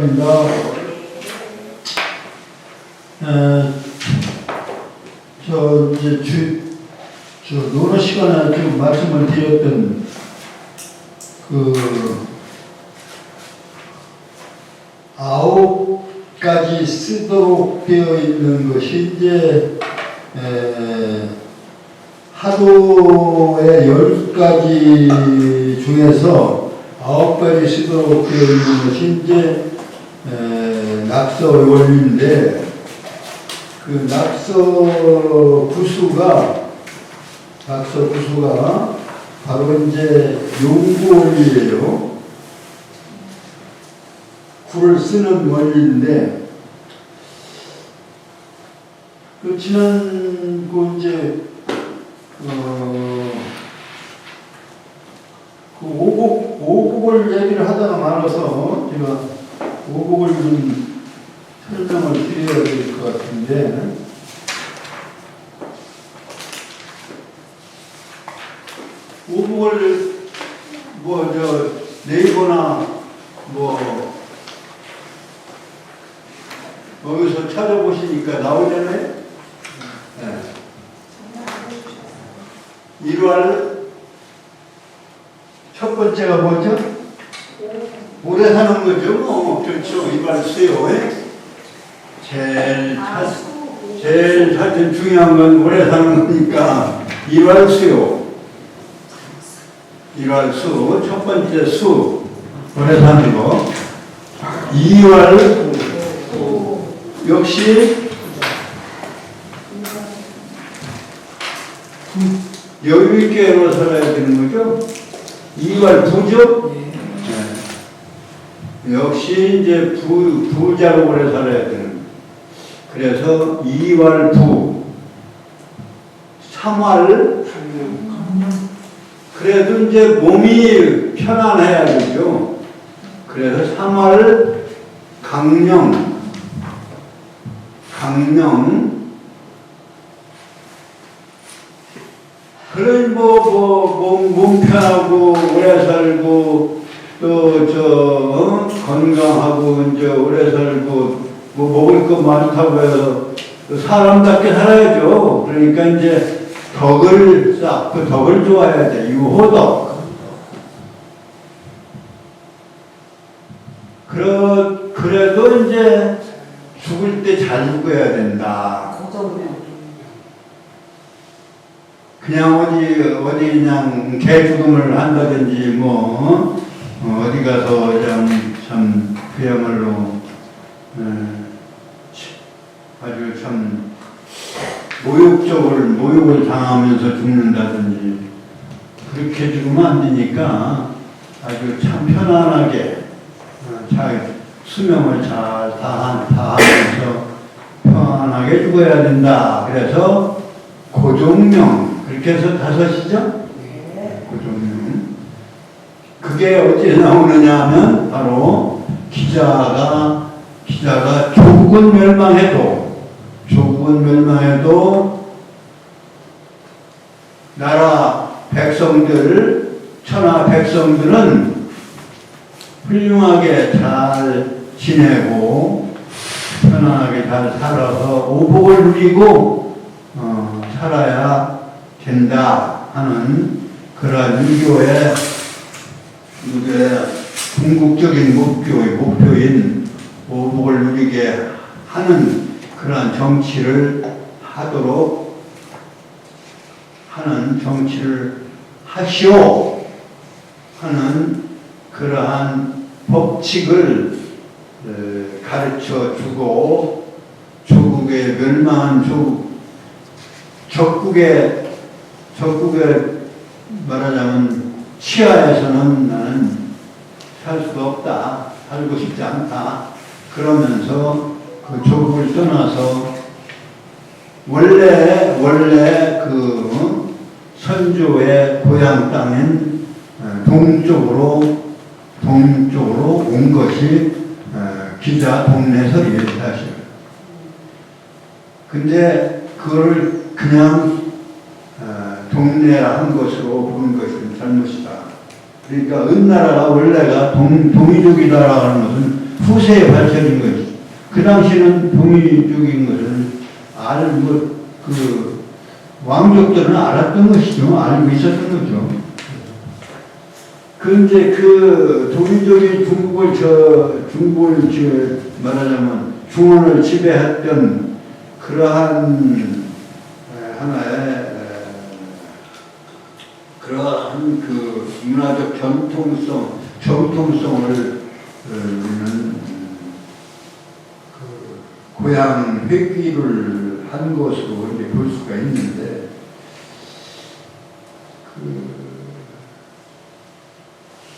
시간입니다. 노노 시간에 좀 말씀을 드렸던 아홉 가지 쓰도록 되어 있는 것이 이제 하루에 10가지 중에서 9가지 쓰도록 되어 있는 것이 이제 낙서 원리인데, 그 낙서 구수가 바로 이제 용구 원리예요. 구를 쓰는 원리인데, 그 지난 이제 그 오곡을 얘기를 하다가 말아서 제가 오곡을 좀 설명을 드려야 될 것 같은데, 오곡을 네이버나 여기서 찾아보시니까 나오잖아요. 네. 일월 첫 번째가 뭐죠? 오래 사는 거죠. 그렇죠. 일발수요. 제일 사실 중요한 건 오래 사는 거니까 일발수요. 일발수 첫 번째 수 오래 사는 거. 2월 역시 여유 있게 오래 살아야 되는 거죠. 2월 부죠. 역시 이제 부자로 오래 살아야 되는 거예요. 그래서 2월 부, 3월 그래도 이제 몸이 편안해야 되죠. 그래서 3월 강령 그래 몸 편하고 오래 살고 또 건강하고 이제 오래 살고 먹을 거 많다고 해서 사람답게 살아야죠. 그러니까 이제 덕을 쌓고 덕을 좋아해야 돼. 유호덕. 그래도 이제 죽을 때 잘 죽어야 된다. 그냥 어디 그냥 개 죽음을 한다든지 어디 가서 참 그야말로 아주 참 모욕을 당하면서 죽는다든지 그렇게 죽으면 안 되니까 아주 참 편안하게 잘 수명을 잘 다하면서 편안하게 죽어야 된다. 그래서 고종명 그렇게 해서 5이죠? 고종명. 그게 어디에 나오느냐 하면 바로 기자가 조국은 멸망해도 나라 백성들 천하 백성들은 훌륭하게 잘 지내고 편안하게 잘 살아서 오복을 누리고 살아야 된다 하는 그러한 유교의 궁극적인 목표인 오복을 누리게 하는 그러한 정치를 하시오 하는 그러한 법칙을 가르쳐 주고 조국의 멸망한 적국의 말하자면 치하에서는 나는 살 수가 없다. 살고 싶지 않다. 그러면서 그 조국을 떠나서 원래 그 선조의 고향 땅인 동쪽으로 온 것이 기자 동네설이에요, 사실. 근데 그걸 그냥 동네라 한 것으로 보는 것은 잘못이다. 그러니까 은나라가 원래가 동이족이다라는 것은 후세에 밝혀진 거지. 그 당시에는 동의적인 것을 왕족들은 알았던 것이죠. 알고 있었던 거죠. 그런데 그 동의적인 중국을 말하자면 중원을 지배했던 그러한 그러한 그 문화적 정통성을 고향 회귀를 한 것으로 이제 볼 수가 있는데,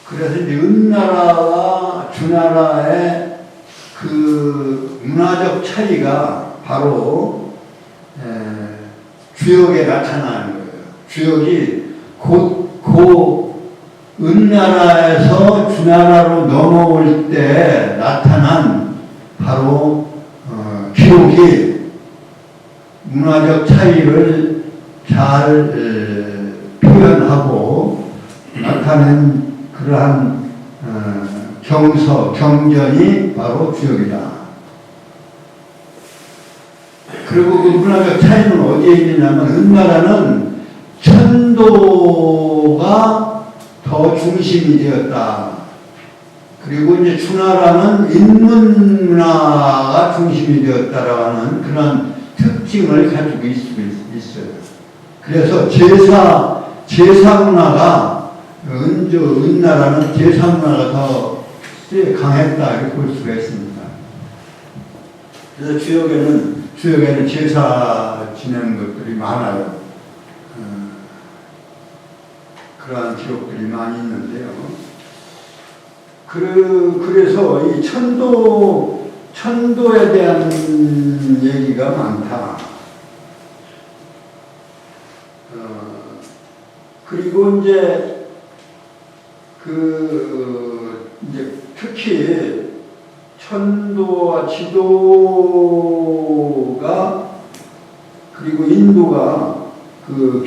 그래서 이제 은나라와 주나라의 그 문화적 차이가 바로 주역에 나타나는 거예요. 주역이 곧 은나라에서 주나라로 넘어올 때 나타난 바로 기록이 문화적 차이를 잘 표현하고 나타낸 그러한 경전이 바로 주역이다. 그리고 그 문화적 차이는 어디에 있느냐면 은나라는 천도가 더 중심이 되었다. 그리고 이제 주나라는 인문 문화가 중심이 되었다라는 그런 특징을 가지고 있어요. 그래서 제사 문화가 은나라는 제사 문화가 더 강했다 이렇게 볼 수가 있습니다. 그래서 주역에는 제사 지내는 것들이 많아요. 그러한 기록들이 많이 있는데요. 그래서 이 천도에 대한 얘기가 많다. 그리고 이제 특히 천도와 지도가 그리고 인도가 그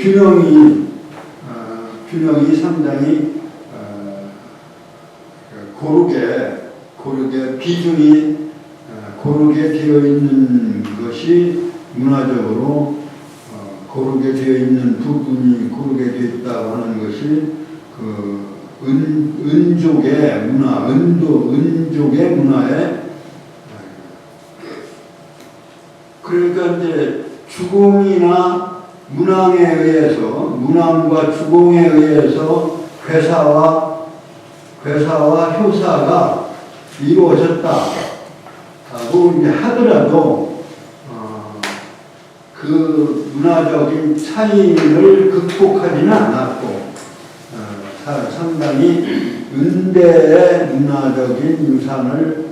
균형이 상당히 고르게 비중이 고르게 되어 있는 것이 문화적으로 고르게 되어 있는 부분이 고르게 되어 있다고 하는 것이 그 은족의 문화, 은족의 문화에 그러니까 이제 주공이나 문왕과 주공에 의해서 괴사와 효사가 이루어졌다고 이제 하더라도 그 문화적인 차이를 극복하지는 않았고 상당히 은대의 문화적인 유산을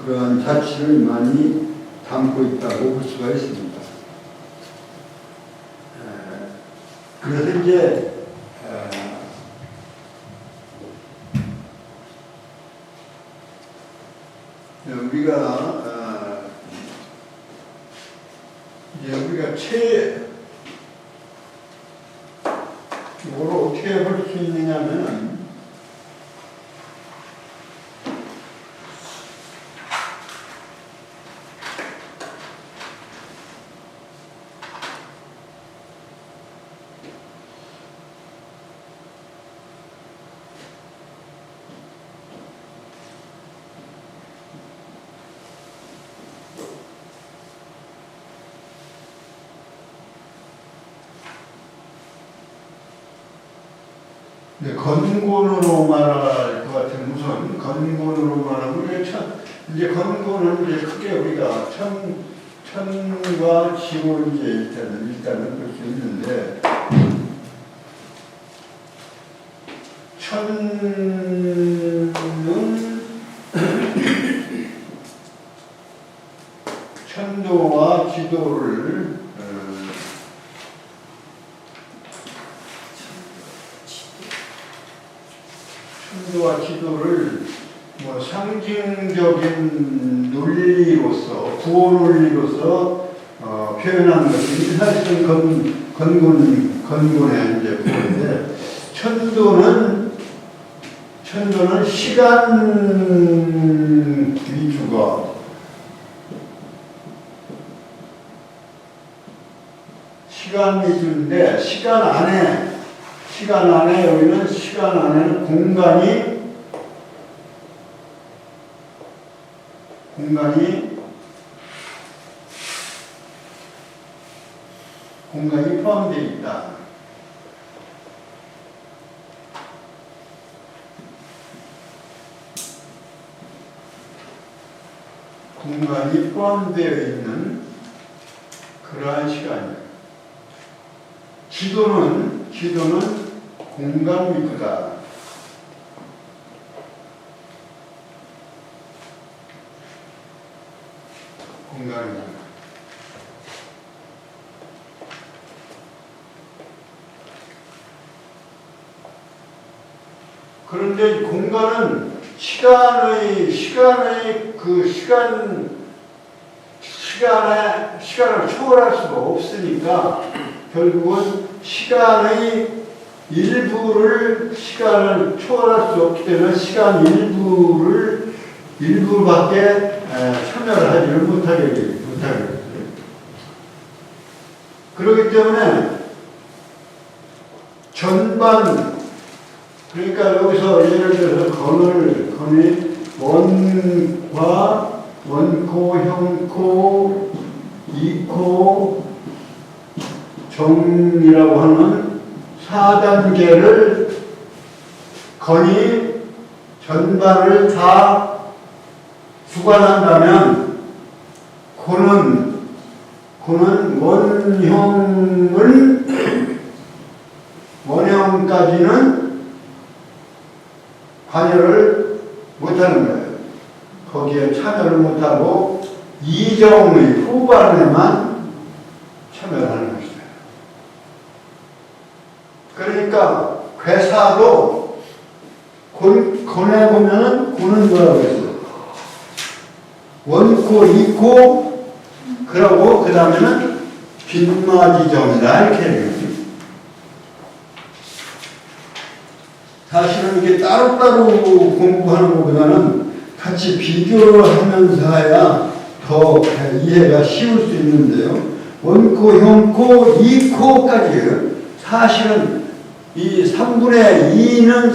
그러한 자취를 많이 담고 있다고 볼 수가 있습니다. 그래서 이제 우리가 이걸 어떻게 볼 수 있느냐면 건곤으로 말할 것 같은 우선 건곤으로 말하면 이제 건곤은 이제 크게 우리가 천과 지고 이제 일단은 볼 수 있는데 천은 천도와 지도를 천도와 지도를 뭐 상징적인 논리로서 구호 논리로서 표현한 것이 사실은 건곤의 이제 구호인데 천도는 시간 위주가 시간 위주인데 시간 안에 여기는 시간 안에는 공간이 포함되어 있다. 공간이 포함되어 있는 그러한 시간이에요. 지도는 공간 위주다. 공간입니다. 그런데 공간은 시간을 초월할 수가 없으니까 결국은 시간을 초월할 수 없기 때문에 시간 일부밖에 참여를 하지를 못하게 돼요. 그렇기 때문에 전반, 그러니까 여기서 예를 들어서 건이 원과 원코, 형코, 이코, 정이라고 하는 4단계를 건이 전반을 다 주관한다면 고는 원형까지는 관여를 못하는 거예요. 거기에 참여를 못하고 이정의 후반에만 참여를 하는 것이다. 그러니까 괴사도 건에 보면은 고는 뭐라고 했어? 원코, 이코, 그러고 그 다음에는 빈마지정이다 이렇게 해요. 사실은 이게 따로따로 공부하는 것보다는 같이 비교를 하면서 해야 더 이해가 쉬울 수 있는데요. 원코, 형코, 이코까지예요. 사실은 이 3분의 2는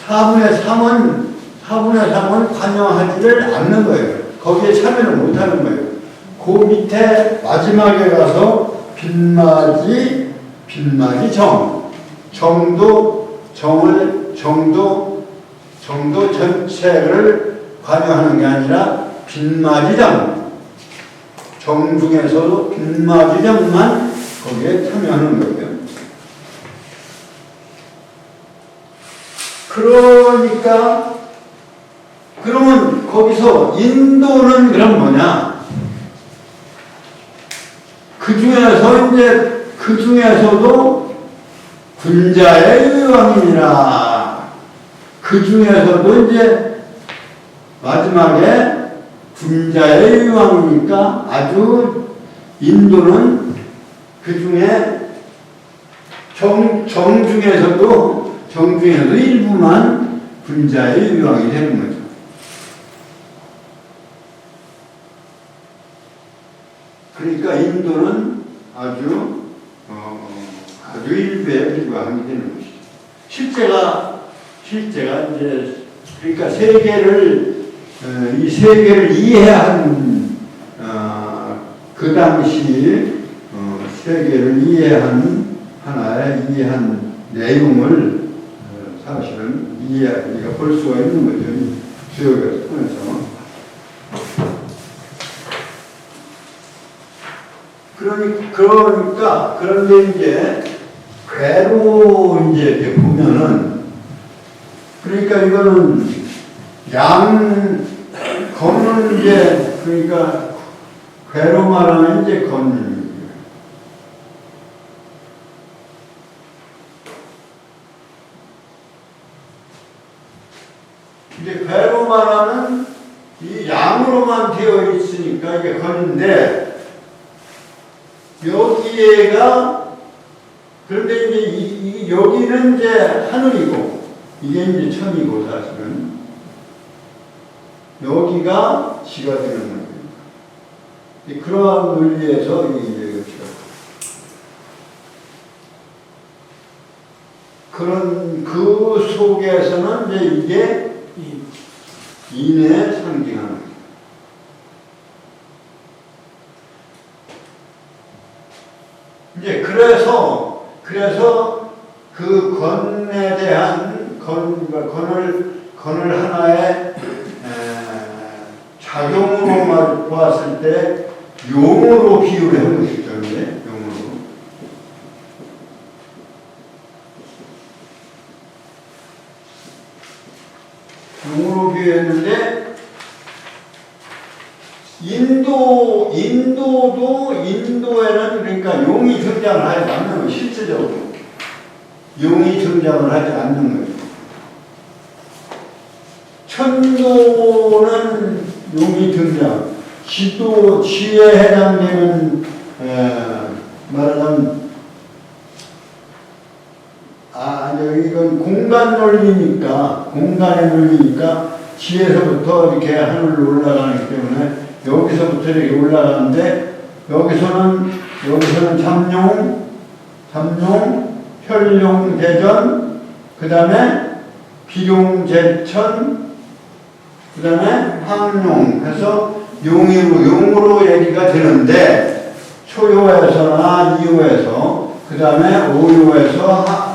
4분의 3은 관여하지를 않는 거예요. 거기에 참여를 못하는 거예요. 그 밑에 마지막에 가서 빈마지 정도 전체를 관여하는 게 아니라 빈마지정, 정 중에서도 빈마지정만 거기에 참여하는 거예요. 그러니까 그러면 거기서 인도는 그럼 뭐냐? 그 중에서도 군자의 의왕이니라. 그 중에서도 이제 마지막에 군자의 의왕이니까 아주 인도는 그 중에 정 중에서도 일부만 군자의 의왕이 되는 거죠. 그러니까 인도는 아주 일부의 의왕이 되는 것이죠. 실제가 이제 그러니까 이 세계를 이해한 그 당시 세계를 이해한 내용을 사실은 우리가 볼 수가 있는 거죠. 주역을 통해서. 그런데 이제 괴로 이제 보면은 그러니까 이거는 건은 이제 그러니까 괴로 말하면 이제 건. 이제 괴로 말하는 이 양으로만 되어 있으니까 이게 건인데 여기에가 그런데 이제 여기는 이제 하늘이고 이게 이제 천이고 사실은 여기가 지가 되는 거예요. 그러한 논리에서 이제 그런 그 속에서는 이제 이게 인에 상징하는 거예요. 이제 그래서 그 건에 대한 건을 하나의 작용으로 보았을 때 용으로 비유를 하고 싶죠. 용으로 비유했는데 인도에는 그러니까 용이 등장을 하지 않는 거예요. 실질적으로 용이 등장을 하지 않는 거예요. 천도는 용이 등장, 지에 해당되는 말하자면 이건 공간 논리니까 지에서부터 이렇게 하늘로 올라가기 때문에 여기서부터 이렇게 올라가는데 여기서는 잠룡, 혈룡, 대전, 그 다음에 비룡, 제천, 그 다음에 황룡 해서 용으로 얘기가 되는데 초요에서나 이요에서 그 다음에 오요에서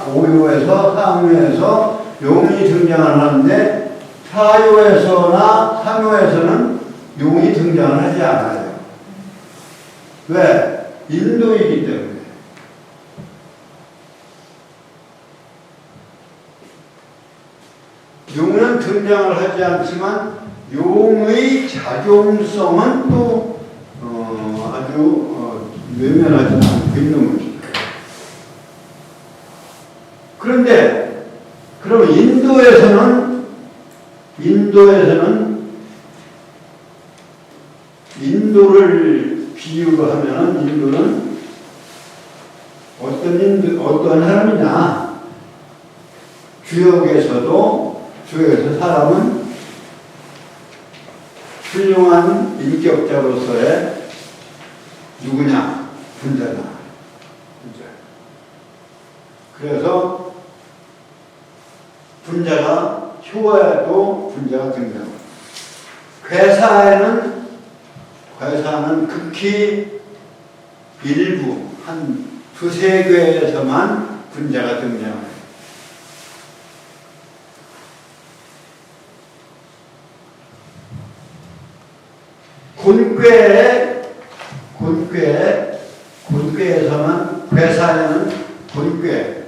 상요에서 용이 등장을 하는데 사요에서나 상요에서는 용이 등장을 하지 않아요. 왜? 인도이기 때문에. 용은 등장을 하지 않지만 용의 작용성은 또 아주 외면하지 않고 있는 거죠. 그런데 그럼 인도를 비유로 하면 인도는 어떤 사람이냐? 주역에서 사람은 훌륭한 인격자로서의 누구냐? 분자다. 그래서 분자가 효에도 분자가 등장합니다. 괴사는 극히 일부 한 두세 괴에서만 분자가 등장합니다. 곤괴에서만 괴사에는 곤괴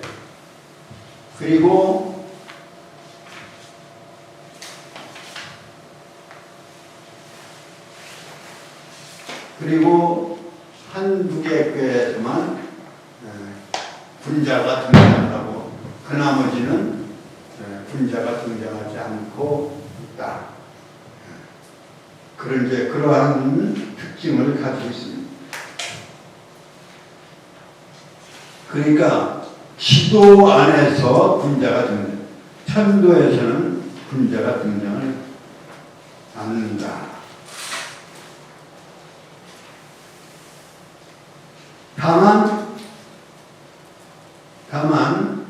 그리고 한두 개 꾀에서만 분자가 등장하고 그 나머지는 분자가 등장하지 않고 있다. 그러한 특징을 가지고 있습니다. 그러니까 지도 안에서 분자가 등장, 천도에서는 분자가 등장을 않는다. 다만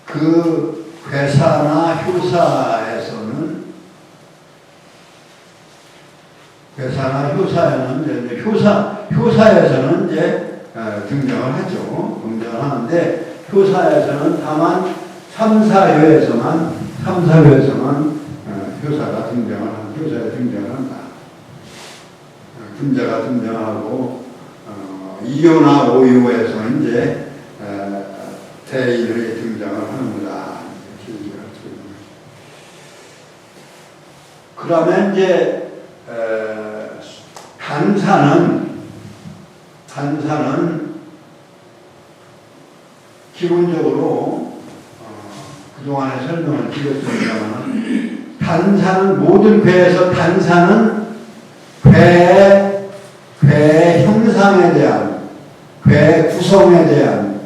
그 괴사나 효사에서는 효사에서는 이제 등장을 하죠. 등장을 하는데 효사에서는 다만 3, 4회에서만 효사가 등장을 한다. 분자가 등장하고 2요나 5요에서는 이제 대인의 등장을 하는구나. 그러면 이제 단사는 기본적으로 그동안에 설명을 드렸습니다만 단사는 모든 괴에서 단사는 괴 형상에 대한 괴 구성에 대한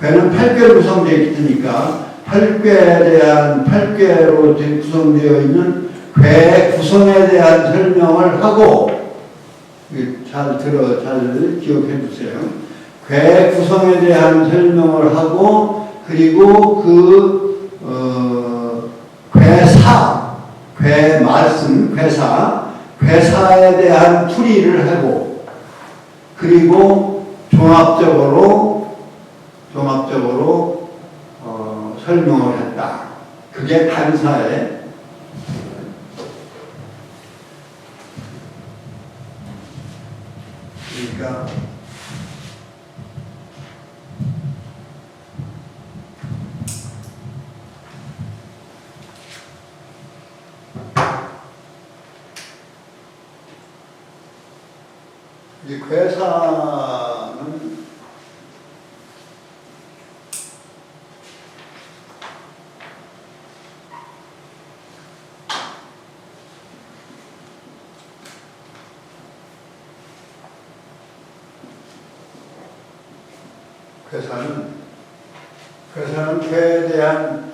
괴는 8괴로 구성되어 있으니까 팔괘로 구성되어 있는 궤 구성에 대한 설명을 하고, 잘 기억해 주세요. 궤 구성에 대한 설명을 하고, 그리고 궤 말씀, 궤사에 대한 풀이를 하고, 그리고 종합적으로 설명을 했다. 그게 간사의 그러니까 이 괴사는 궤에 대한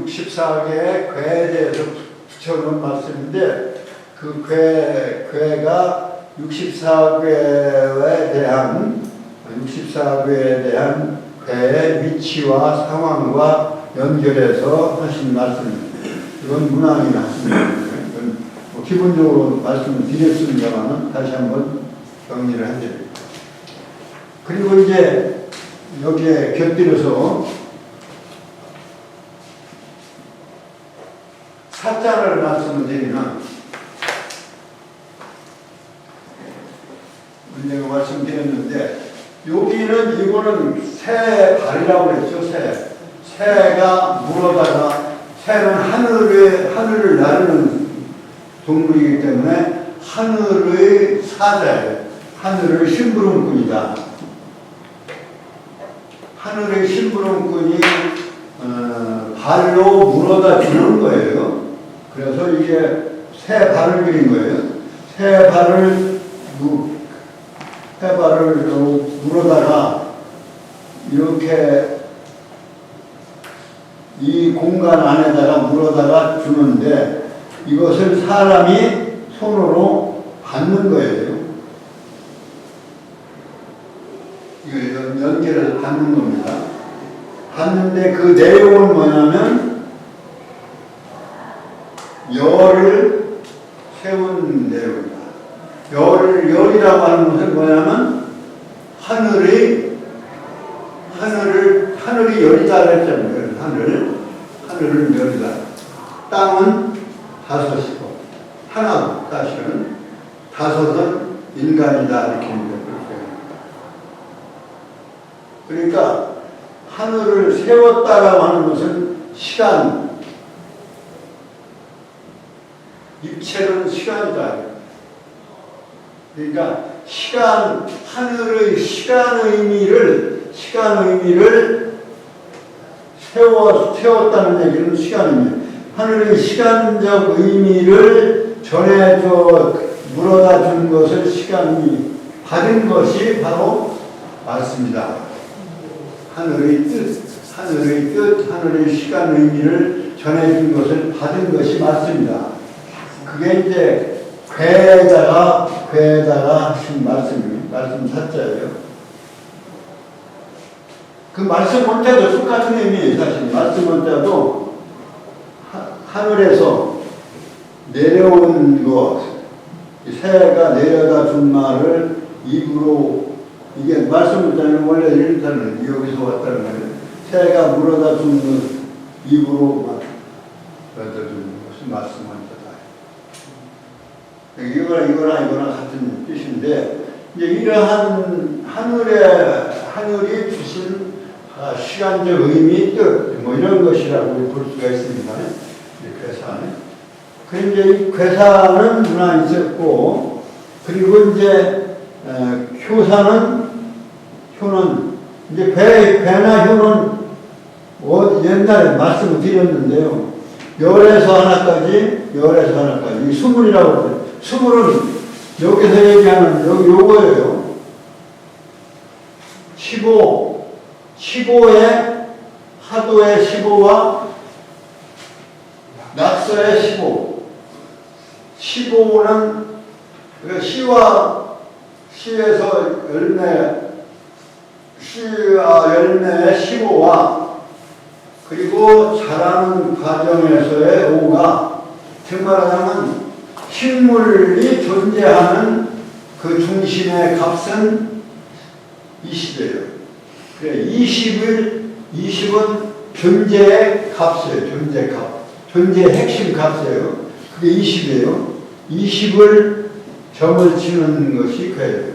64개의 궤에 대해서 붙여놓은 말씀인데, 그 궤가 64궤에 대한 궤의 위치와 상황과 연결해서 하신 말씀입니다. 이건 문항이 났습니다. 이건 기본적으로 말씀을 드렸습니다만 다시 한번 정리를 해드립니다. 그리고 이제 여기에 곁들여서 사자를 말씀을 드리면, 제가 말씀드렸는데, 이거는 새 발이라고 그랬죠. 새가 물어다가, 새는 하늘을 나르는 동물이기 때문에 하늘의 사자예요. 하늘의 심부름꾼이다. 하늘의 심부름꾼이 발로 물어다 주는 거예요. 그래서 이게 새 발을 그린 거예요. 새 발을 물어다가 이렇게 이 공간 안에다가 물어다가 주는데, 이것을 사람이 손으로 받는 거예요. 이걸 연결해서 받는 겁니다. 받는데 그 내용은 뭐냐면, 열을 세운 내용입니다. 열이라고 하는 것은 뭐냐면, 하늘이 열이다 그랬잖아요. 하늘은 열이다. 땅은 다섯이고, 하나고, 사실은 다섯은 인간이다. 이렇게 얘기해요. 그러니까 하늘을 세웠다라고 하는 것은 시간, 입체는 시간이다. 그러니까 하늘의 시간 의미를 세웠다는 얘기는 시간입니다. 하늘의 시간적 의미를 전해줘 물어다 준 것을 시간이 받은 것이 바로 맞습니다. 하늘의 뜻, 하늘의 시간 의미를 전해준 것을 받은 것이 맞습니다. 그게 이제 궤에다가 하신 말씀 사자예요. 그 말씀 원자도 똑같은 의미예요. 사실 말씀 원자도 하늘에서 내려온 것, 새가 내려다 준 말을 입으로, 이게 말씀 원자는 원래 이렇다는, 여기서 왔다는 거예요. 새가 물어다 준 것, 입으로 물어다 준 것이 말씀 원자다. 이거나 같은 뜻인데, 이제 이러한 하늘이 주신 시간적 의미, 뜻, 이런 것이라고 볼 수가 있습니다. 괴사는. 그리고 이제 이 괴사는 문화 있었고, 그리고 이제 효는, 이제 괴나 효는 옛날에 말씀을 드렸는데요. 열에서 하나까지, 이 수문이라고 그래요. 수문은 여기서 얘기하는 요거예요. 15에 사도의 15와 낙서의 15. 15는 시에서 시와 열매의 15와 그리고 자라는 과정에서의 5가 즉 말하자면 식물이 존재하는 그 중심의 값은 20이에요. 그래 20은 존재의 값이에요. 존재 값. 존재의 핵심 값이에요. 그게 20이에요. 20을 점을 치는 것이 그예요.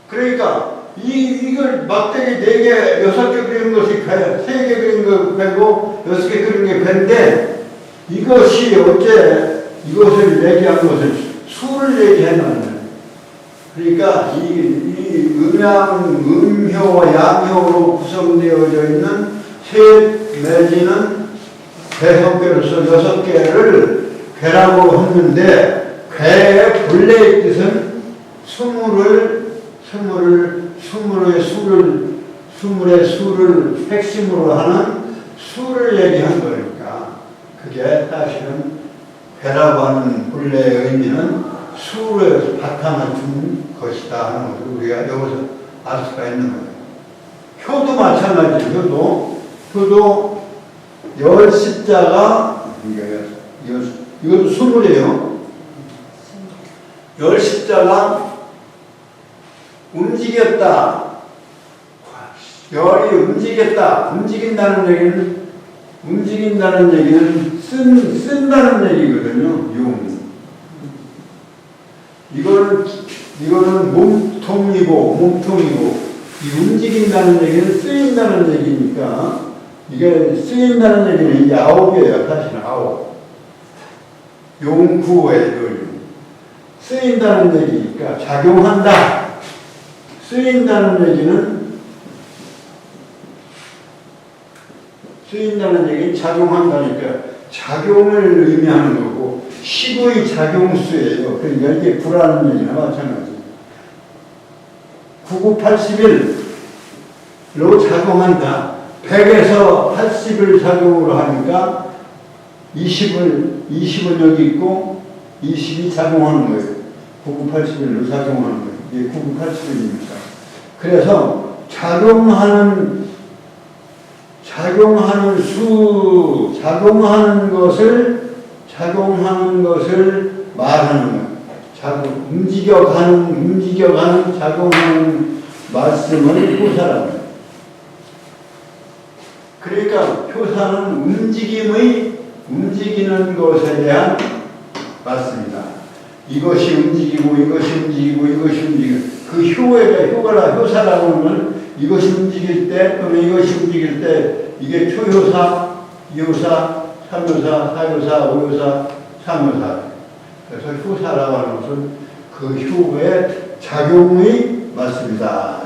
그러니까 이걸 막대기 4개, 6개 그리는 것이 괴, 3개 그리는 거 괴고 6개 그리는 게 괴인데 이것이 어째 이것을 얘기한 것을 수를 얘기해놨는 거예요. 그러니까 이 음효와 양효로 구성되어져 있는 세 내지는 괴성괴로서 6개를 괴라고 했는데 괴의 본래의 뜻은 스물의 수를 핵심으로 하는 수를 얘기한 거니까 그게 사실은 괴라고 하는 본래의 의미는 수를 바탕을 둔 것이다 하는 것을 우리가 여기서 알 수가 있는 거예요. 효도 마찬가지예요. 효도 열 십자가 이것도 스물이에요. 열 십자가 움직였다. 열이 움직였다. 움직인다는 얘기는 쓴다는 얘기거든요. 이거는 몸통이고 이 움직인다는 얘기는 쓰인다는 얘기니까 이게 쓰인다는 얘기는 이게 아홉이에요. 사실은 아홉. 용구의 쓰인다는 얘기니까 작용한다. 쓰인다는 얘기는 작용한다니까 작용을 의미하는 거고 10의 작용수예요. 그러니까 이게 구라는 얘기나 마찬가지. 9981로 작용한다. 100에서 80을 작용으로 하니까 20은 여기 있고 20이 작용하는 거예요. 9981로 작용하는 거예요. 이게 9981이니까. 그래서 작용하는 말하는 거예요. 움직여가는 작용하는 말씀을 효사라는 거예요. 그러니까 효사는 움직이는 것에 대한 말씀이다. 이것이 움직이고 그 효사라고 하면 이것이 움직일 때 또는 이것이 움직일 때 이게 초효사, 이효사, 삼효사, 사효사, 오효사, 삼효사. 그래서 효사라고 하는 것은 그 효의 작용의 말씀이다.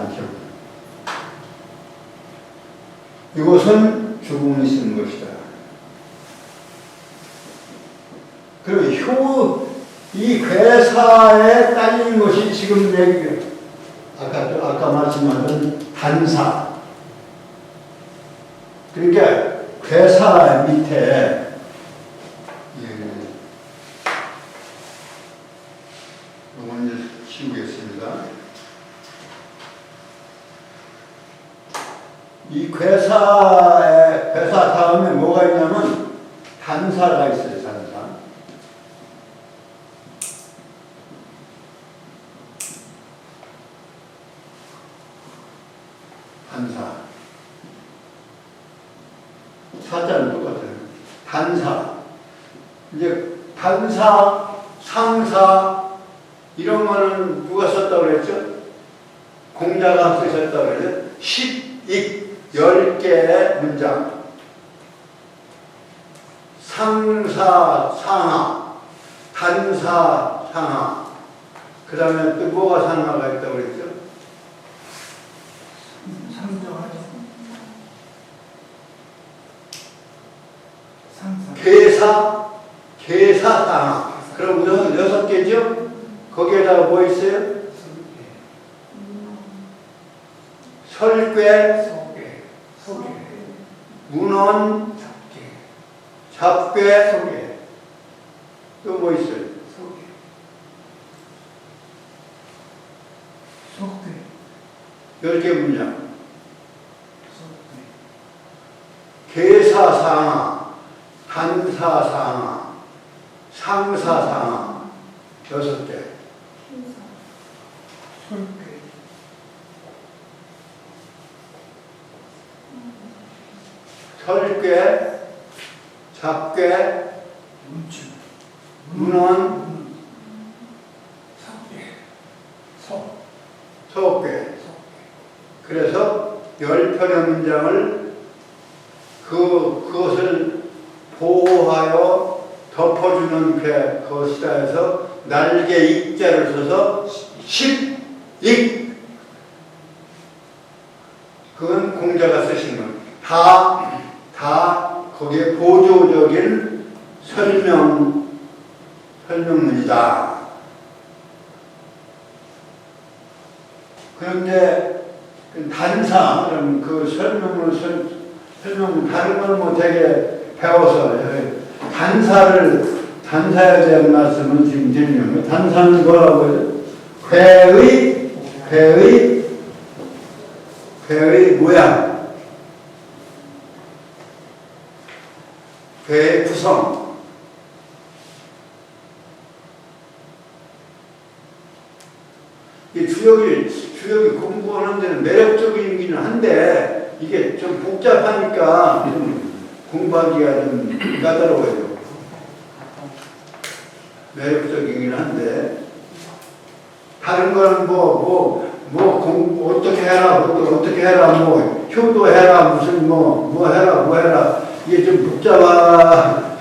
이것은 주문이 쓰는 것이다. 그리고 이 괴사에 딸리는 것이 지금 아까 말씀하신 단사. 그러니까 괴사 밑에 먼저 치우겠습니다. 이 괴사 다음에 뭐가 있냐면 단사가 있어요. 단사. 사자는 똑같아요. 단사. 이제 단사, 상사 이런 거는 누가 썼다고 그랬죠? 공자가 쓰셨다고 그랬죠? 10개의 문장. 상사, 상하, 단사, 상하. 그 다음에 또 뭐가 상하가 있다고 그랬죠? 계사, 상하. 그럼 6개죠? 거기에다가 뭐 있어요? 설괴, 소개, 문헌, 잡게, 잡괴, 소개, 또 뭐 있어요? 소개, 소개, 10개 문장. 소개, 계사상하, 단사상하, 상사상하 6개. 설계, 설괴, 잡괴, 문주, 문헌, 석계, 석, 소괴. 석, 그래서 10편의 문장을 그것을 보호하여 덮어주는 것이다 해서 날개 익자를 써서 십익. 그건 공자가 쓰신 것. 다 거기에 보조적인 설명문이다. 그런데 단사, 그럼 그 설명문 다른 건 뭐 되게 배워서 단사에 대한 말씀은 지금 드리는 거예요. 단사는 뭐라고 해요? 괴의 모양, 괴의 구성. 이 주역이 공부하는 데는 매력적이긴 한데 이게 좀 복잡하니까 공부하기가 좀 까다로워요. 매력적이긴 한데 다른 거는 어떻게 해라, 어떻게 해라, 효도해라, 무슨 뭐 해라 이게 좀 복잡하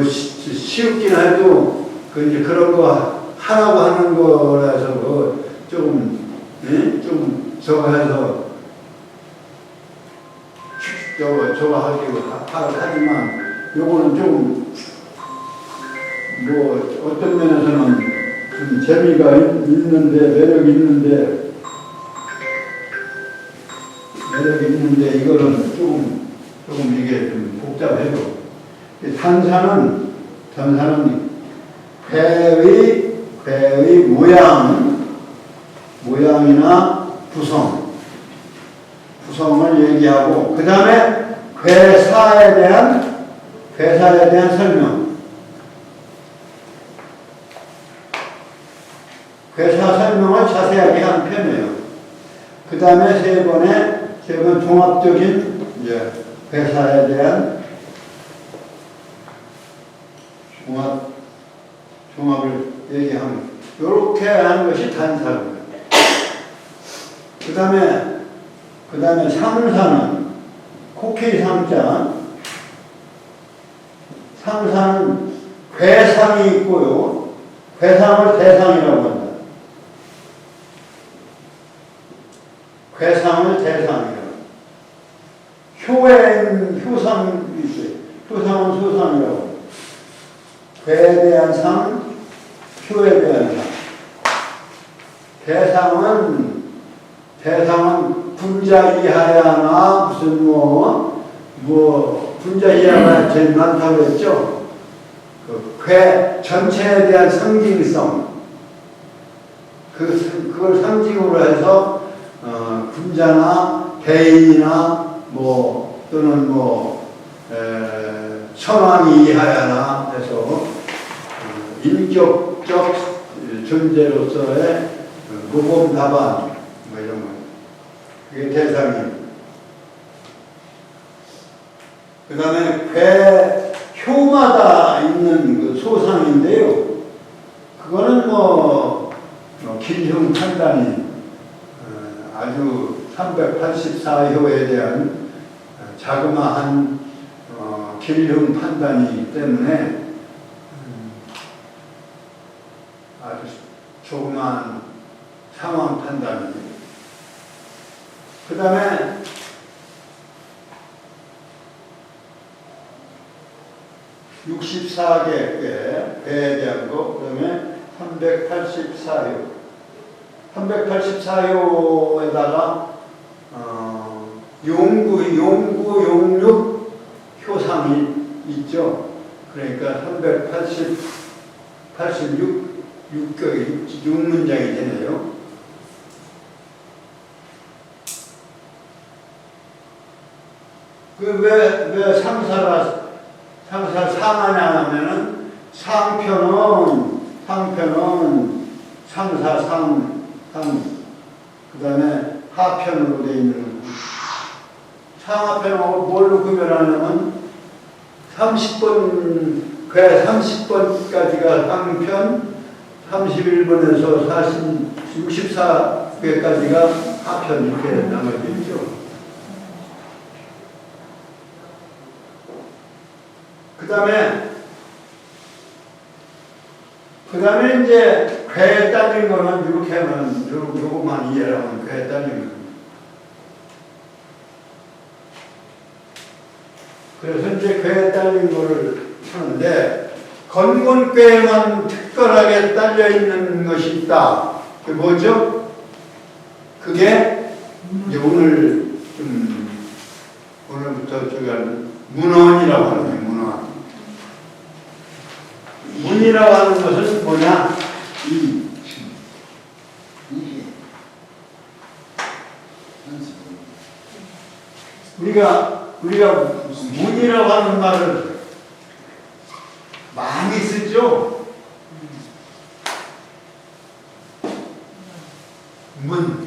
쉬웠긴 해도 이제 그런 거 하라고 하는 거라서 좀 저거 해서 저거 하지만 요거는 좀 어떤 면에서는 좀 재미가 있는데 매력이 있는데 이거는 조금 이게 좀 복잡해요. 단사는 괴의 모양이나 구성을 얘기하고 그 다음에 괴사에 대한 설명. 괴사 설명을 자세하게 한 편이에요. 그 다음에 세 번 종합적인 괴사에 대한 종합을 얘기하는 이렇게 하는 것이 단사입니다. 그 다음에 상사는 코끼리 상자. 상사는 괴상이 있고요. 괴상을 대상이라고 한다. 괴상을 대상이라고. 효상이 있어요. 효상은 소상이라고. 괴에 대한 상, 효에 대한 상. 대상은 분자 이하야나 무슨 분자 이하가 제일 많다고 했죠. 괴 전체에 대한 상징성. 그걸 상징으로 해서 군자나 개인이나 또는 천왕이 이하야나 해서 인격적 존재로서의 모범답안 이런 거. 그게 대상이에요. 그 다음에 효마다 있는 그 소상인데요. 그거는 길흉 판단이 아주 384효에 대한 자그마한 길흉 판단이기 때문에 아주 조그마한 상황 판단입니다. 그 다음에 (64개) 배에 대한 거, 그 다음에 384효. 384효에다가 용육 효상이 있죠. 그러니까 6문장이 되네요. 왜 상사가 상하냐 하면은 상표는 상사 그 다음에 하편으로 되어 있는 상하편하고 뭘로 구별하냐면 30번 그 30번까지가 상편 31번에서 64개까지가 하편 이렇게 나눠져 있죠. 그 다음에 이제 괴에 따진 거는 이렇게 하면 요것만 이해를 하면 괴에 따진 거는 그래서 이제 괴에 따진 거를 하는데 건곤괴에만 특별하게 딸려 있는 것이 있다. 그게 뭐죠? 그게 이제 오늘부터 저기 하는 문헌이라고 하는 거예요. 문헌. 문이라고 하는 것은 뭐냐? 우리가 문이라고 하는 말을 많이 쓰죠? 문.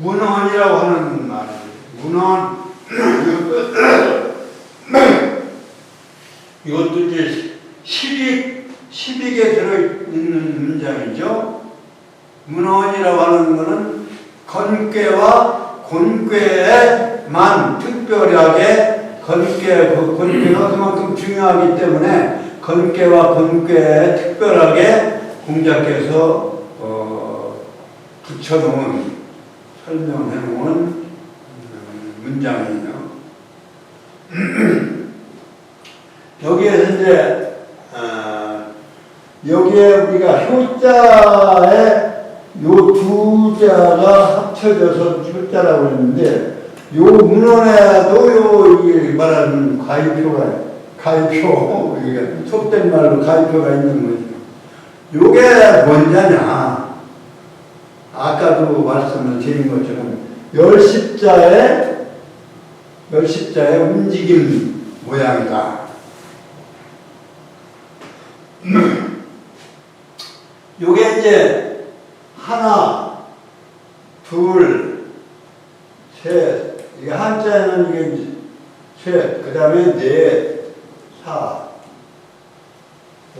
문헌이라고 하는 말이에요. 문헌 이것도 이제 12개 들어있는 문장이죠. 문헌이라고 하는 것은 건괴와 곤괴에만 특별하게 건괴가 그만큼 중요하기 때문에 건괴와 곤괴에 특별하게 공자께서 붙여놓은 설명해놓은 문장이에요. 여기에서 이제 여기에 우리가 효자에 요 두 자가 합쳐져서 효자라고 했는데 요 문헌에도 요 이게 말하는 가위표 이게 속된 말로 가위표가 있는 거죠. 요게 뭔자냐? 아까도 말씀을 드린 것처럼 열십자의 움직임 모양이다. 요게 이제 하나, 둘, 셋, 이게 한자에는 이게 셋, 그 다음에 넷, 4,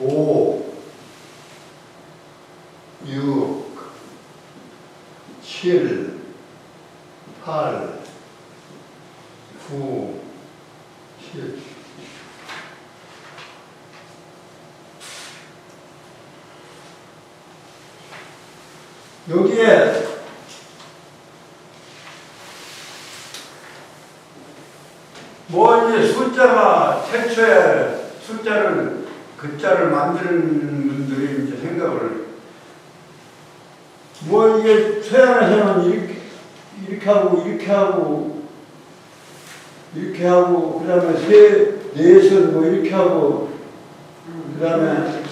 5, 6, 7, 8, 9, 10. 여기에 뭐 이제 숫자가 최초에 글자를 만드는 분들이 이제 생각을 뭐 이게 서양에서는 이렇게 하고 그 다음에 넷은 뭐 이렇게 하고 그 다음에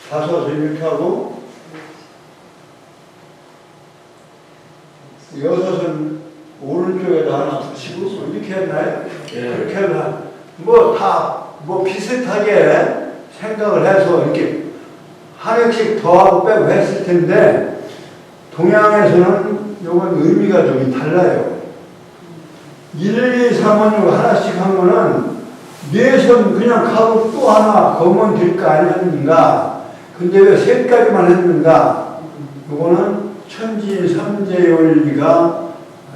다섯은 이렇게 하고 여섯은 오른쪽에다 하나 붙이고 이렇게 했나요? 예. 그렇게 하나 뭐 비슷하게 생각을 해서 이렇게 하나씩 더하고 빼고 했을 텐데 동양에서는 요건 의미가 좀 달라요. 1, 2, 3은 하나씩 한 거는 넷은 그냥 가고 또 하나 거면 될 거 아닌가. 근데 왜 세 가지만 했는가? 이거는 천지 삼재의 원리가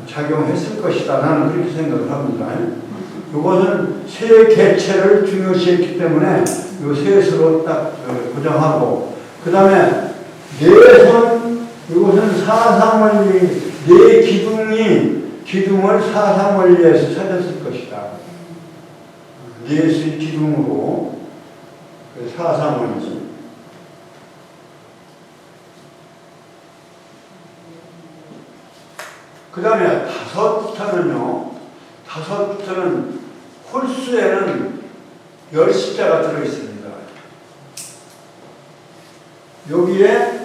작용했을 것이다. 나는 그렇게 생각을 합니다. 이것은 세 개체를 중요시했기 때문에 이 셋으로 딱 고정하고, 그 다음에 내선, 이것은 사상원리, 내 기둥을 사상원리에서 찾았을 것이다. 내수의 기둥으로 사상원리. 그 다음에 다섯부터는 홀수에는 10십자가 들어있습니다. 여기에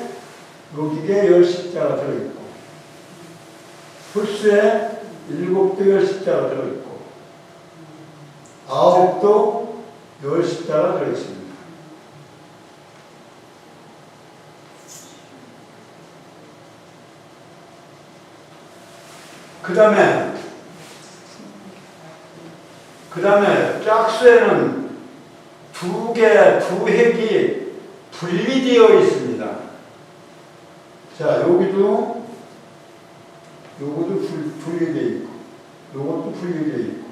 10십자가 들어있고, 홀수에 7도 10십자가 들어있고, 9도 10십자가 들어있습니다. 그 다음에 짝수에는 두 핵이 분리되어 있습니다. 자, 여기도 분리되어 있고, 요것도 분리되어 있고.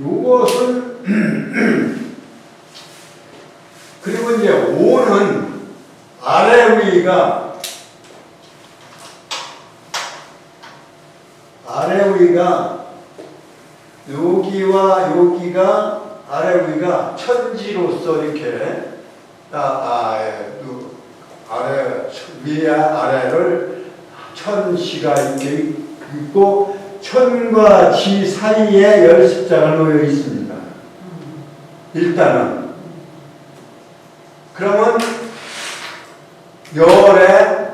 요것은 그리고 이제 5는 아래 위가 여기와 여기가 아래 위가 천지로서 이렇게 위와 아래를 천시가 이렇게 있고, 천과 지 사이에 10십자가 놓여 있습니다. 일단은. 그러면 열의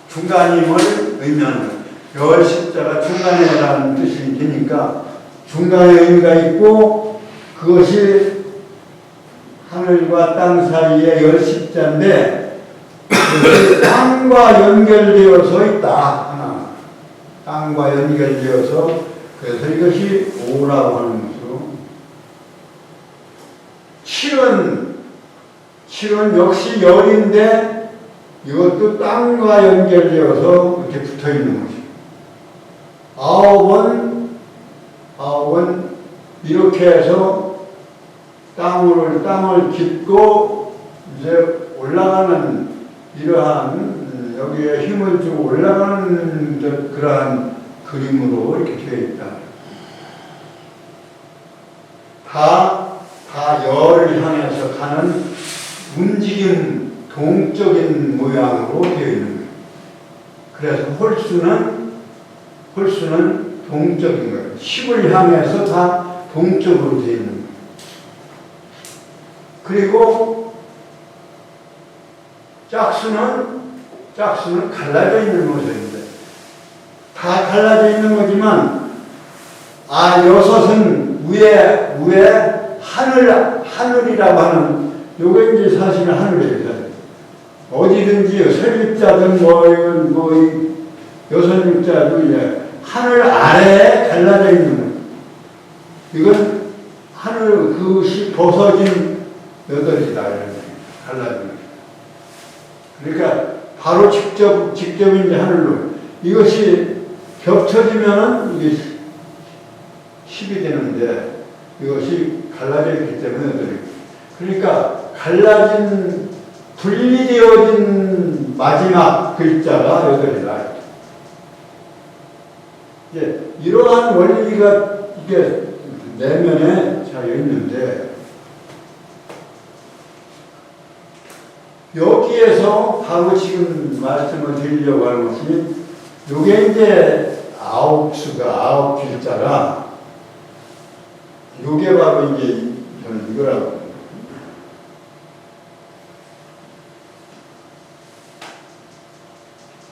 중간임을 의미하는, 10십자가 중간이라는 뜻이 되니까 중간에 의미가 있고, 그것이 하늘과 땅 사이에 10십자인데 땅과 연결되어서 있다. 하나. 땅과 연결되어서, 그래서 이것이 5라고 하는 것으로. 7은 역시 열인데 이것도 땅과 연결되어서 이렇게 붙어 있는 것이고, 9은 이렇게 해서 땅을 깃고 이제 올라가는, 이러한 여기에 힘을 주고 올라가는 그러한 그림으로 이렇게 되어 있다. 다 열을 향해서 가는 움직임, 동적인 모양으로 되어 있는 거예요. 그래서 홀수는 동적인 거예요. 10을 향해서 다 동적으로 되어 있는 거예요. 그리고 짝수는 갈라져 있는 모습인데, 다 갈라져 있는 거지만, 6은 위에 하늘이라고 하는, 요게 이제 사실은 하늘이에요. 어디든지 설립자든 여선육자도 이제 하늘 아래에 갈라져 있는 거예요. 이건 하늘 그것이 벗어진 여덟이다. 갈라진 거예요. 그러니까 바로 직접 이제 하늘로, 이것이 겹쳐지면은 이게 10이 되는데, 이것이 갈라져 있기 때문에 여덟이. 그러니까 분리되어진 마지막 글자가 여덟이다. 이제 이러한 원리가 이게 내면에 잘 있는데, 여기에서 바로 지금 말씀을 드리려고 하는 것이, 요게 이제 9수가 9글자가, 요게 바로 이제 저는 이거라고.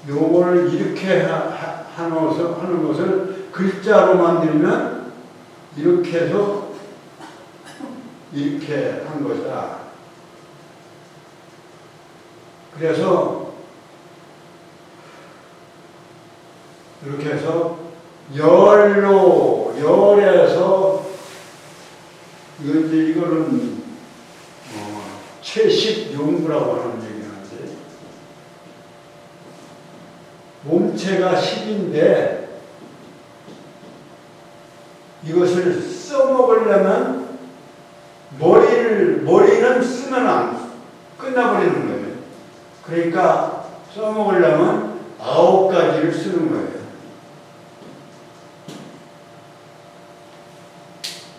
요걸 이렇게 하는 것을 글자로 만들면 이렇게 해서 이렇게 한 것이다. 그래서 이렇게 해서 열에서 이거는 채식용구라고 하는 얘기하는데 몸체가 10인데 이것을 써먹으려면 머리는 쓰면 안 끝나버리는 거예요. 그러니까 써먹으려면 9가지를 쓰는 거예요.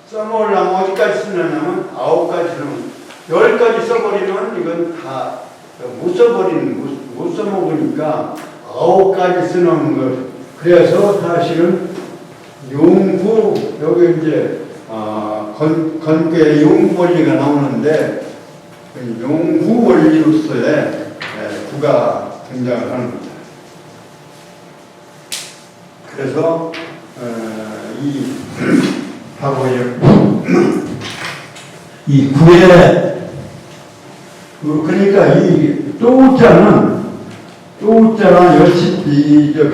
써먹으려면 어디까지 쓰냐면 9가지는 10가지 써버리면 이건 다 못 써먹으니까 9가지 쓰는 거. 그래서 사실은 용구, 여기 이제 건괴 용구 원리가 나오는데 용구 원리로서의 구가 등장을 하는 겁니다. 그래서 바로 이 구의 그러니까 이 또자는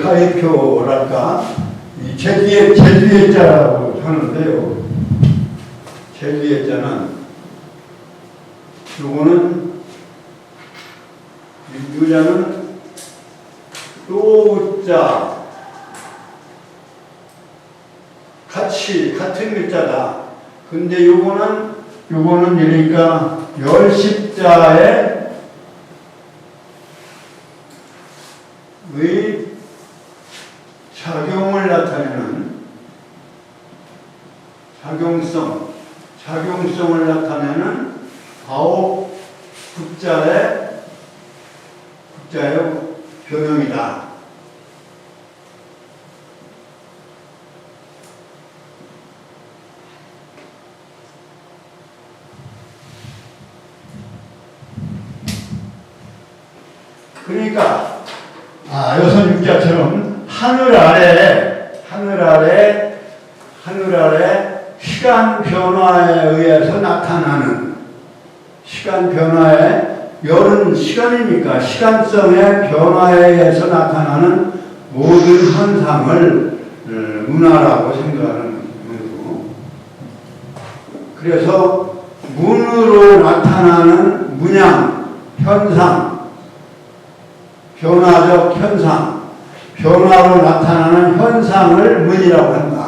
가위표랄까 이 제주의 자라고 하는데요. 제주의 자는 요거는 유자는 또자 같은 글자다. 근데 요거는 그러니까 열십자의 작용을 나타내는 작용성을 나타내는 9국자의 변형이다. 그러니까 여섯 육자처럼 하늘 아래 시간 변화에 의해서 나타나는 시간 변화에 열은 시간이니까 시간성의 변화에 의해서 나타나는 모든 현상을 문화라고 생각하는 거고, 그래서 문으로 나타나는 문양, 현상, 변화적 현상, 변화로 나타나는 현상을 문이라고 한다.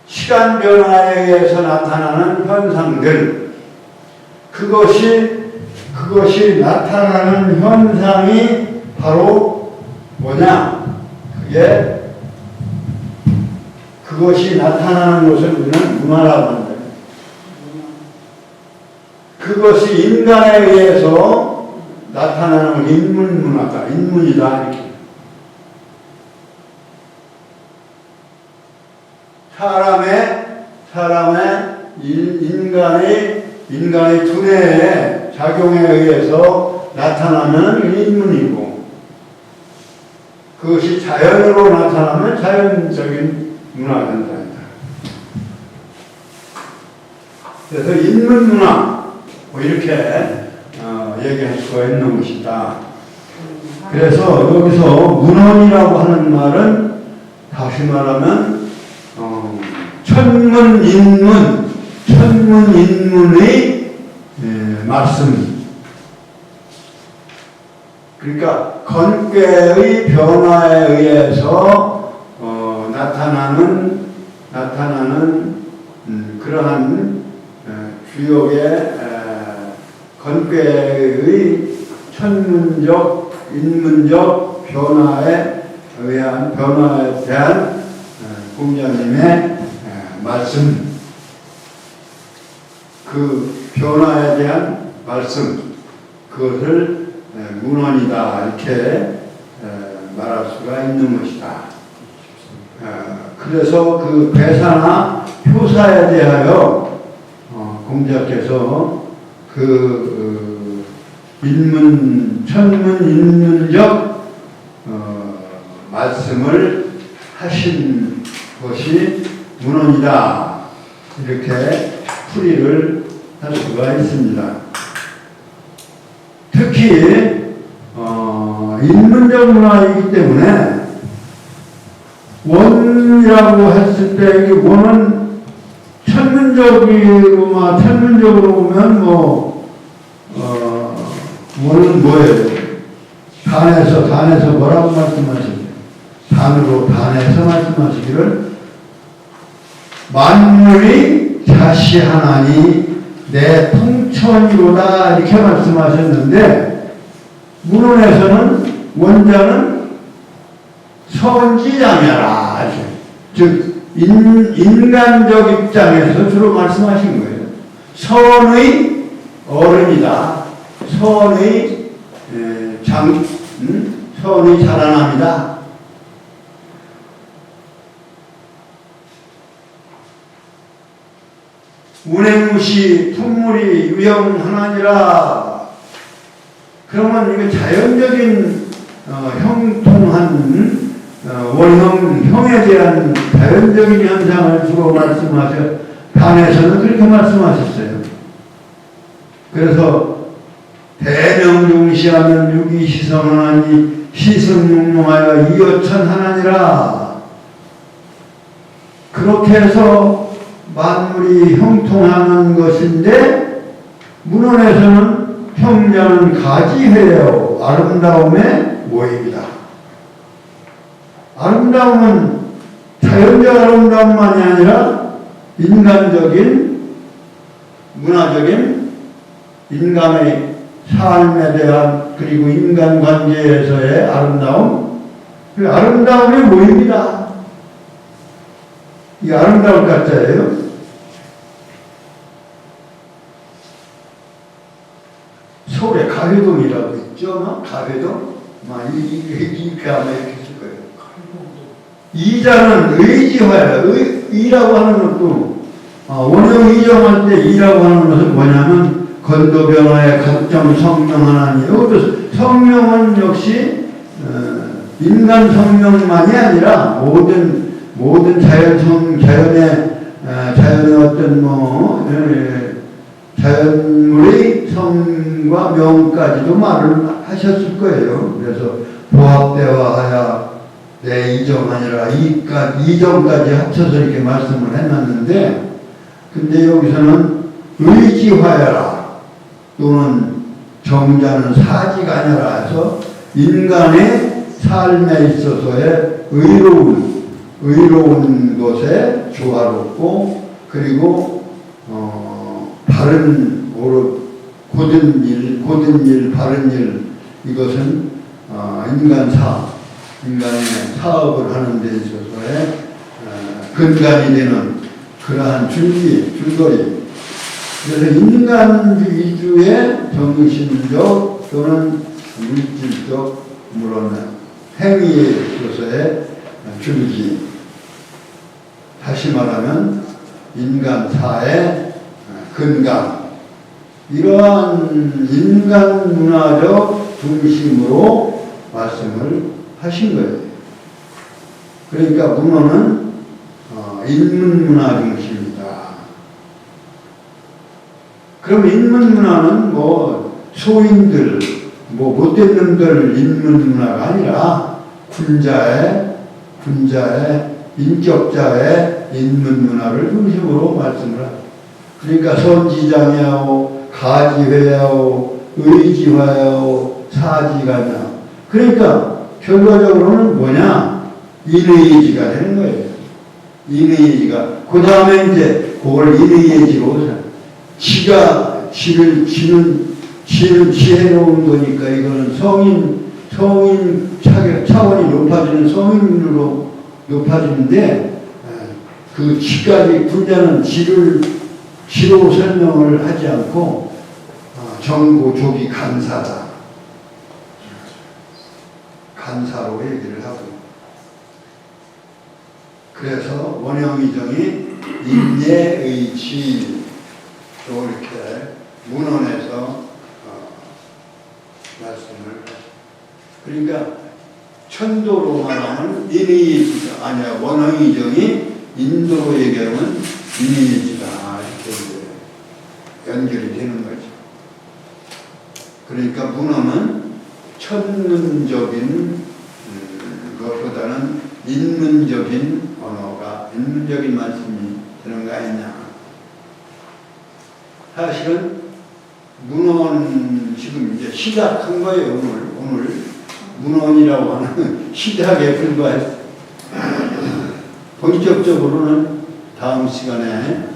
시간 변화에 의해서 나타나는 현상들, 그것이 나타나는 현상이 바로 뭐냐? 그것이 나타나는 것을 우리는 문화라고 한다. 그것이 인간에 의해서 나타나는 인문문화다. 인문이다. 이렇게. 사람의 인간의 두뇌의 작용에 의해서 나타나는 인문이고, 그것이 자연으로 나타나면 자연적인 문화가 된다. 그래서 인문문화 이렇게 얘기할 수가 있는 것이다. 그래서 여기서 문헌이라고 하는 말은 다시 말하면 천문인문의 말씀. 그러니까 건괴의 변화에 의해서 나타나는 그러한 주역의 건괴의 천문적, 인문적 변화에 대한 공자님의 말씀, 그 변화에 대한 말씀, 그것을 문헌이다 이렇게 말할 수가 있는 것이다. 그래서 그 배사나 효사에 대하여 공자께서 천문인문적 말씀을 하신 것이 문헌이다. 이렇게 풀이를 할 수가 있습니다. 특히 인문적 문화이기 때문에 원이라고 했을 때 이 원은 천문적으로 보면 원은 뭐예요? 단에서 뭐라고 말씀하시죠? 단에서 말씀하시기를 만물이 자시하나니 내 통천이로다 이렇게 말씀하셨는데 문헌에서는 원자는 선지자녀라 즉 인간적 입장에서 주로 말씀하신 거예요. 선의 어른이다. 선의 선의 자라남이다. 운행무시 풍물이 유영하나니라. 그러면 이게 자연적인 형통한 원형에 대한 자연적인 현상을 주로 말씀하셔. 단에서는 그렇게 말씀하셨어요. 그래서 대명중시하면 유기시성하나니 시성육룡하여 이어천하나니라. 그렇게 해서 만물이 형통하는 것인데 문헌에서는 형자는 가지회요 아름다움의 모임이다. 아름다움은 자연적 아름다움만이 아니라 인간적인 문화적인 인간의 삶에 대한 그리고 인간관계에서의 아름다움, 그 아름다움의 모임이다. 이 아름다울 가짜예요. 서울에 가회동이라고 있죠? 가회동? 이렇게 아마 이렇게 쓸 거예요. 이자는 의지화예요. 이라고 하는 것도, 원형 이정할 때 이라고 하는 것은 뭐냐면, 건도변화의 각종 성명 하나니, 이것도 성명은 역시, 인간 성명만이 아니라 모든 자연의 어떤 자연물의 성과 명까지도 말을 하셨을 거예요. 그래서 보합대화하여 내 이정하니라 이정까지 합쳐서 이렇게 말씀을 해놨는데, 근데 여기서는 의지하여라 또는 정자는 사지가 아니라 해서 인간의 삶에 있어서의 의로운 것에 조화롭고 고든 일, 바른 일, 이것은 인간의 사업을 하는 데 있어서의 근간이 되는 그러한 줄거리. 그래서 인간 위주의 정신적 또는 물질적 행위에 있어서의 줄기. 다시 말하면 인간사의 근간. 이러한 인간 문화적 중심으로 말씀을 하신 거예요. 그러니까 문헌은 인문문화 중심이다. 그럼 인문문화는 소인들, 못된 놈들 인문문화가 아니라 군자의 인격자의 인문문화를 중심으로 말씀을 합니다. 그러니까 선지장이하고 가지회하고 의지화하고 사지가냐. 그러니까 결과적으로는 뭐냐? 인의지가 되는 거예요. 인의지가. 그 다음에 이제 그걸 인의지로 지를 지혜로운 거니까 이거는 성인 차원이 높아지는 성인으로 높아지는데 그 지까지 군자는 지로 설명을 하지 않고 정고 조기 간사다. 간사로 얘기를 하고 그래서 원형이정이 인예의치 또 이렇게 문헌에서 말씀을 그러니까 천도로 말하면 인의지가 아니야. 원형이정이 인도로 얘기하면 인의지다. 이렇게 연결이 되는 거죠. 그러니까 문헌은 천문적인 것보다는 인문적인 언어가, 인문적인 말씀이 되는 거 아니냐. 사실은 문헌 지금 이제 시작한 거예요. 오늘 문헌이라고 하는 시작에 불과해서 본격적으로는 다음 시간에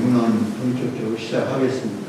문헌 본격적으로 시작하겠습니다.